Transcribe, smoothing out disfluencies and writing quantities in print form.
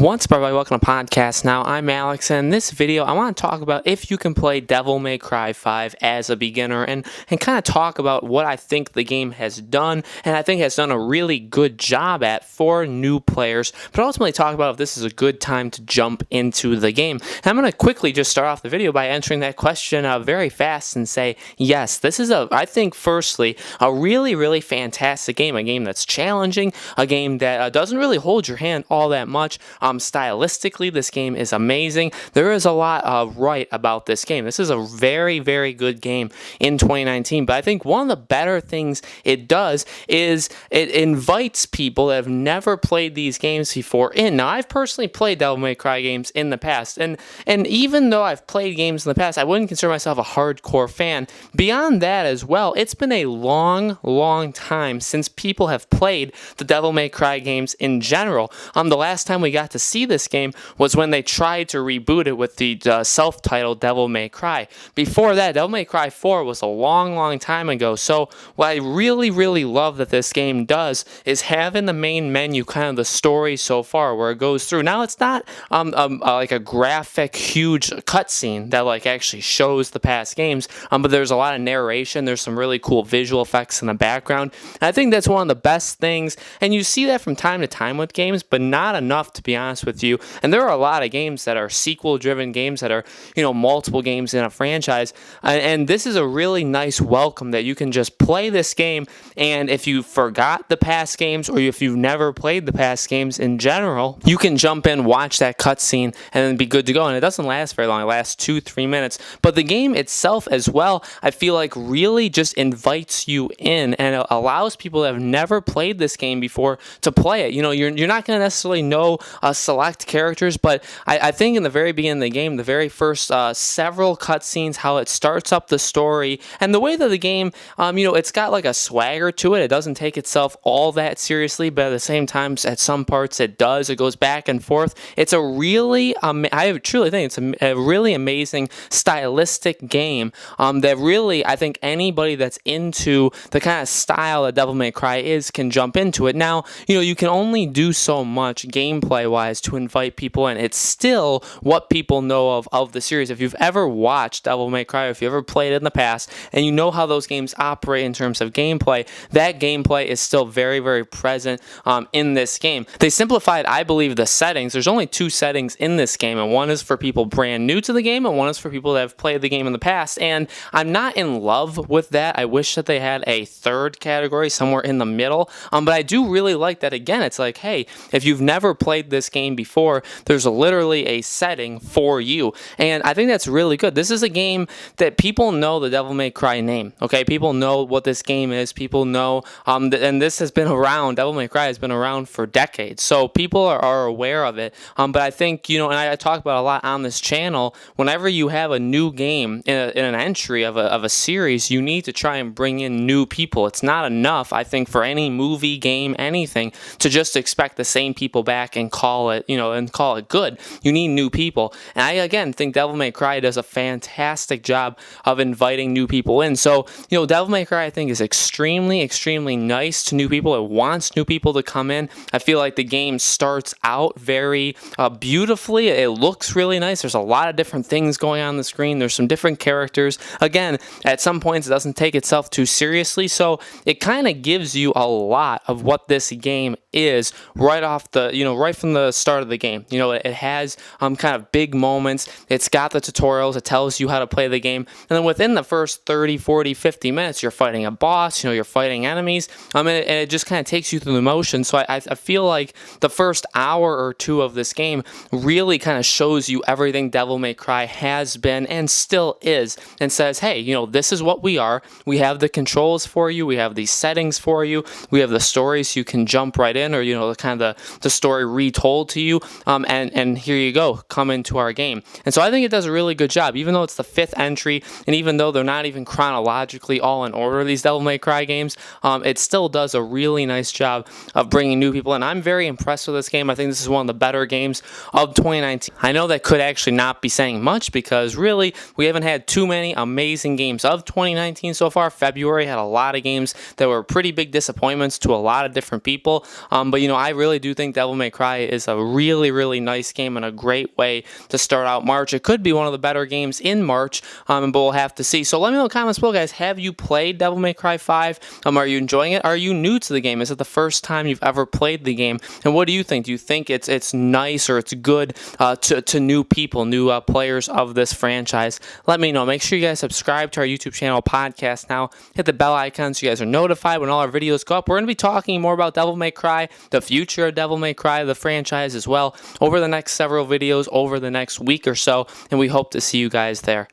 What's up, everybody? Welcome to Podcast Now. I'm Alex, and in this video, I want to talk about if you can play Devil May Cry 5 as a beginner and kind of talk about what I think the game has done, and I think has done a really good job at for new players, but ultimately talk about if this is a good time to jump into the game. And I'm going to quickly just start off the video by answering that question very fast and say, yes, this is, I think, firstly, a really, really fantastic game, a game that's challenging, a game that doesn't really hold your hand all that much. Stylistically, this game is amazing. There is a lot right about this game. This is a very, very good game in 2019, but I think one of the better things it does is it invites people that have never played these games before in. Now, I've personally played Devil May Cry games in the past, and even though I've played games in the past, I wouldn't consider myself a hardcore fan. Beyond that as well, it's been a long, long time since people have played the Devil May Cry games in general. The last time we got to see this game was when they tried to reboot it with the self-titled Devil May Cry. Before that, Devil May Cry 4 was a long, long time ago. So what I really, really love that this game does is have in the main menu kind of the story so far where it goes through. Now, it's not like a graphic, huge cutscene that like actually shows the past games, but there's a lot of narration. There's some really cool visual effects in the background. And I think that's one of the best things, and you see that from time to time with games, but not enough, to be honest with you. And there are a lot of games that are sequel-driven games that are, multiple games in a franchise. And this is a really nice welcome that you can just play this game, and if you forgot the past games or if you've never played the past games in general, you can jump in, watch that cutscene, and then be good to go. And it doesn't last very long. It lasts 2-3 minutes. But the game itself as well, I feel like really just invites you in and it allows people that have never played this game before to play it. You're not going to necessarily know select characters, but I think in the very beginning of the game, the very first several cutscenes, how it starts up the story, and the way that the game, it's got like a swagger to it. It doesn't take itself all that seriously, but at the same time, at some parts it does. It goes back and forth. It's a really, I truly think it's a really amazing stylistic game that really, I think anybody that's into the kind of style that Devil May Cry is can jump into it. Now, you can only do so much gameplay-wise to invite people in. It's still what people know of the series. If you've ever watched Devil May Cry, or if you ever played it in the past, and you know how those games operate in terms of gameplay, that gameplay is still very, very present in this game. They simplified, I believe, the settings. There's only 2 settings in this game, and one is for people brand new to the game, and one is for people that have played the game in the past, and I'm not in love with that. I wish that they had a third category somewhere in the middle, but I do really like that. Again, it's like, hey, if you've never played this game before, there's literally a setting for you, and I think that's really good. This is a game that people know the Devil May Cry name, okay? People know what this game is. People know, and this has been around, Devil May Cry has been around for decades, so people are aware of it, but I think, and I talk about a lot on this channel, whenever you have a new game in an entry of a series, you need to try and bring in new people. It's not enough, I think, for any movie, game, anything, to just expect the same people back and call it, and call it good. You need new people. And I, again, think Devil May Cry does a fantastic job of inviting new people in. So, Devil May Cry, I think, is extremely, extremely nice to new people. It wants new people to come in. I feel like the game starts out very beautifully. It looks really nice. There's a lot of different things going on the screen. There's some different characters. Again, at some points, it doesn't take itself too seriously. So it kind of gives you a lot of what this game is right off the, right from the start of the game. It has kind of big moments. It's got the tutorials. It tells you how to play the game. And then within the first 30, 40, 50 minutes, you're fighting a boss, you're fighting enemies. And it just kind of takes you through the motion. So I feel like the first hour or 2 of this game really kind of shows you everything Devil May Cry has been and still is, and says, hey, this is what we are. We have the controls for you. We have these settings for you. We have the stories you can jump right in, or kind of the story retold to you, and here you go, come into our game. And so I think it does a really good job, even though it's the 5th entry, and even though they're not even chronologically all in order, these Devil May Cry games, it still does a really nice job of bringing new people in. I'm very impressed with this game. I think this is one of the better games of 2019. I know that could actually not be saying much, because really we haven't had too many amazing games of 2019 so far. February had a lot of games that were pretty big disappointments to a lot of different people, but I really do think Devil May Cry is a really, really nice game and a great way to start out March. It could be one of the better games in March, but we'll have to see. So let me know in the comments below, guys. Have you played Devil May Cry 5? Are you enjoying it? Are you new to the game? Is it the first time you've ever played the game? And what do you think? Do you think it's nice or it's good to new people, new players of this franchise? Let me know. Make sure you guys subscribe to our YouTube channel, Podcast Now. Hit the bell icon so you guys are notified when all our videos go up. We're going to be talking more about Devil May Cry, the future of Devil May Cry, the franchise as well, over the next several videos, over the next week or so, and we hope to see you guys there.